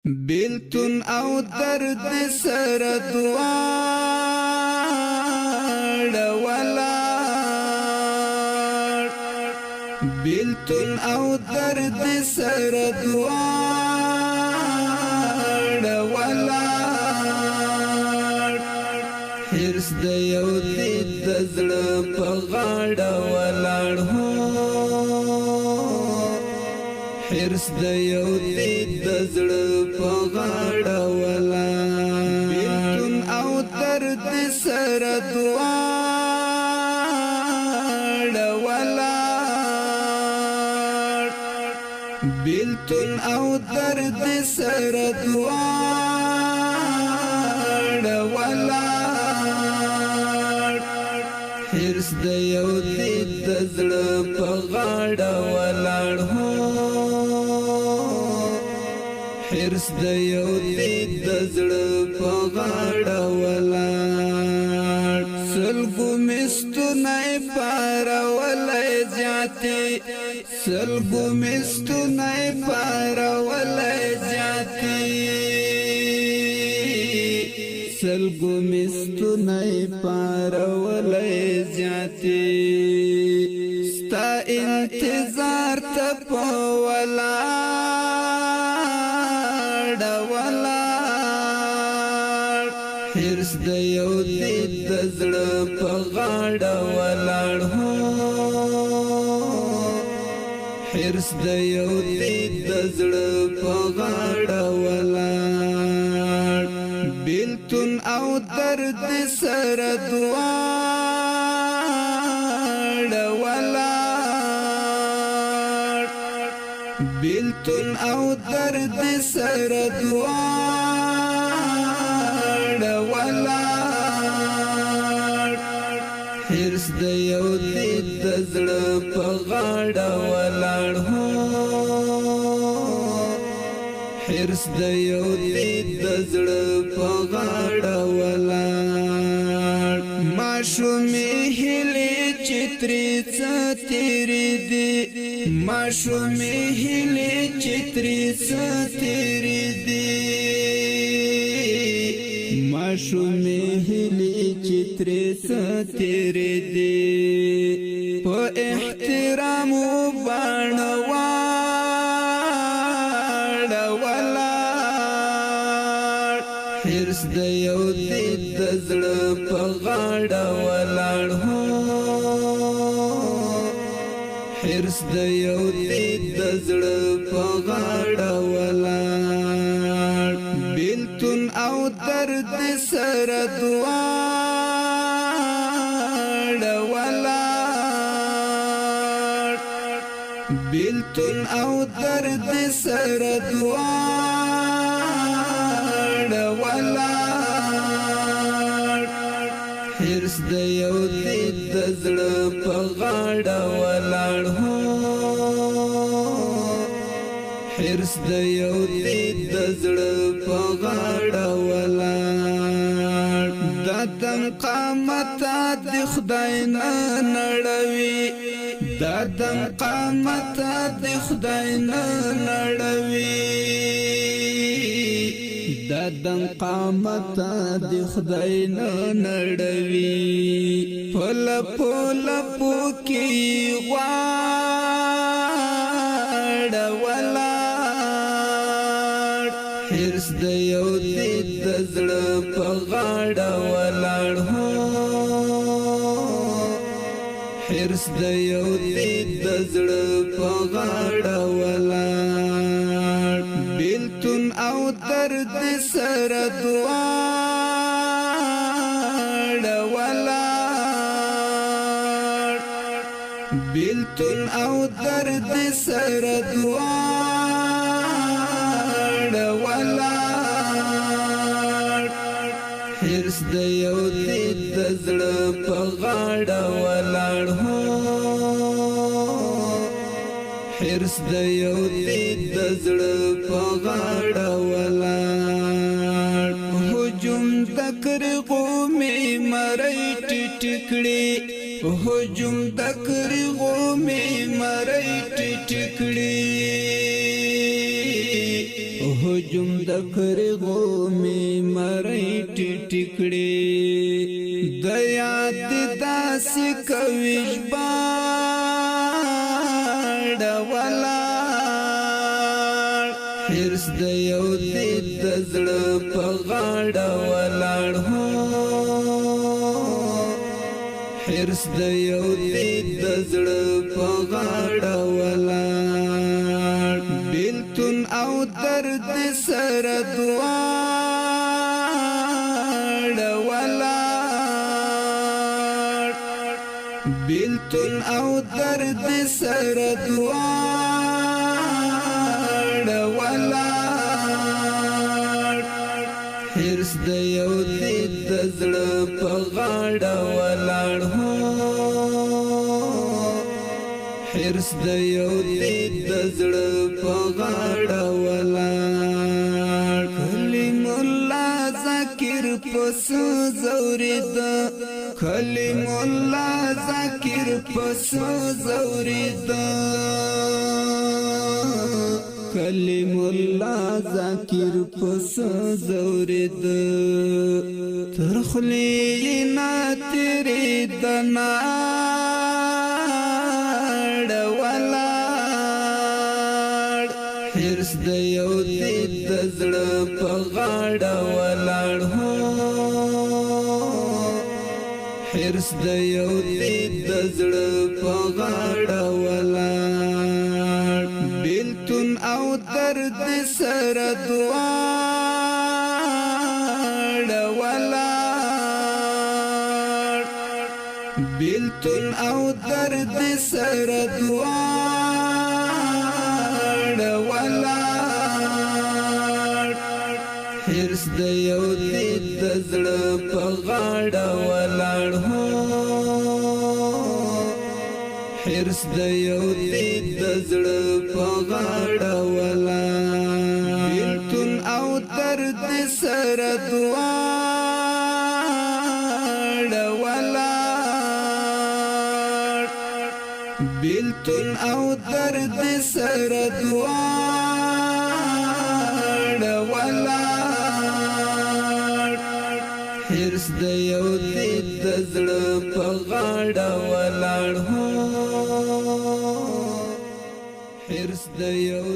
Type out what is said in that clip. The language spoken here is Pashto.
بیلتون او درد سر دوار ولاړ بیلتون او درد سر دوار ولاړ حرص د یو دید د زړه په غاړه ولاړ هو حرص د یو دید د زړه په غاړه ولاړ بیلتون او درد سر دواړه ولاړ بیلتون او درد سر دواړه ولاړ حرص د یو دید د زړه په غاړه ولاړ هو حرص د یو دید د زړه په غاړه ولاړ سلګو مستونای پارولای زیاتې سلګو مستونای پارولای زیاتې سلګو مستونای پارولای زیاتې ستا انتظار ته په ولاړ حرص د یو دید د زړه په غاړه ولاړ هو حرص د یو دید د زړه په غاړه ولاړ بیلتون او درد سر دواړه ولاړ بیلتون او درد سر دواړه ولاړ حرص د یو دید د زړه په غاړه ولاړ هو حرص د یو دید د زړه په غاړه ولاړ ماشومې هیلې چترې څه تیرې دي ماشومې هیلې چترې څه تیرې دي ماشومې هیلې چترې څه تیرې دي په احترام باندې حرص د یو دید د زړه په غاړه ولاړ هو حرص د یو دید د زړه په غاړه ولاړ بیلتون او درد سر دواړه ولاړ بیلتون او درد سر دواړه ولاړ حرص د یو دید د زړه په غاړه ولاړ هو حرص د یو دید د زړه په غاړه ولاړ ددن قامت د خدای نه نړوي ددن قامت د خدای نه نړوي ددن قامت د خدای نه نړوي پل پل پوکي غواړ ولاړ حرص د یو دید د زړه په غاړه ولاړ هو حرص د یو دید د زړه په غاړه ولاړ بیلتون او درد سر دواړه ولاړ بیلتون او درد سر دواړه ولاړ حرص د یو دید د زړه په غاړه ولاړ هو حرص د یو دید د زړه په غاړه ولاړ هجوم دکر قومي مړی ټټ کړي هجوم دکر قومي مړی ټټ کړي هجوم د کرغو می مړی ټټکړي د یاد داسې کوي ژباړ ولاړ حرص د یو دې د زړه په غاړه ولاړ هو حرص د یو دې د زړه په غاړه ولاړ بیلتون او درد سره دواړه ولاړ بیلتون او درد سره دواړه ولاړ حرص د یو دې د زړه په غاړه ولاړ هو حرص د یو دې د زړه په غاړه ولاړ کلیم الله ذکر پس زورید کلیم الله ذکر پس زورید کلیم الله ذکر پس زورید ترخلی نا تیری دناړ ولاړ حرص د یو دې د زړه په غاړه ولاړ هو حرص د یو دې د زړه په غاړه ولاړ بیلتون او درد سره دواړه ولاړ بیلتون او درد سره دواړه ولاړ حرص د یو دې د زړه په غاړه ولاړ هو حرص د یو دې د زړه په غاړه ولاړ بیلتون او درد سره دواړه ولاړ بیلتون او درد سره دواړه ولاړ حرص د یو دې د زړه په غاړه ولاړ هو حرص د یو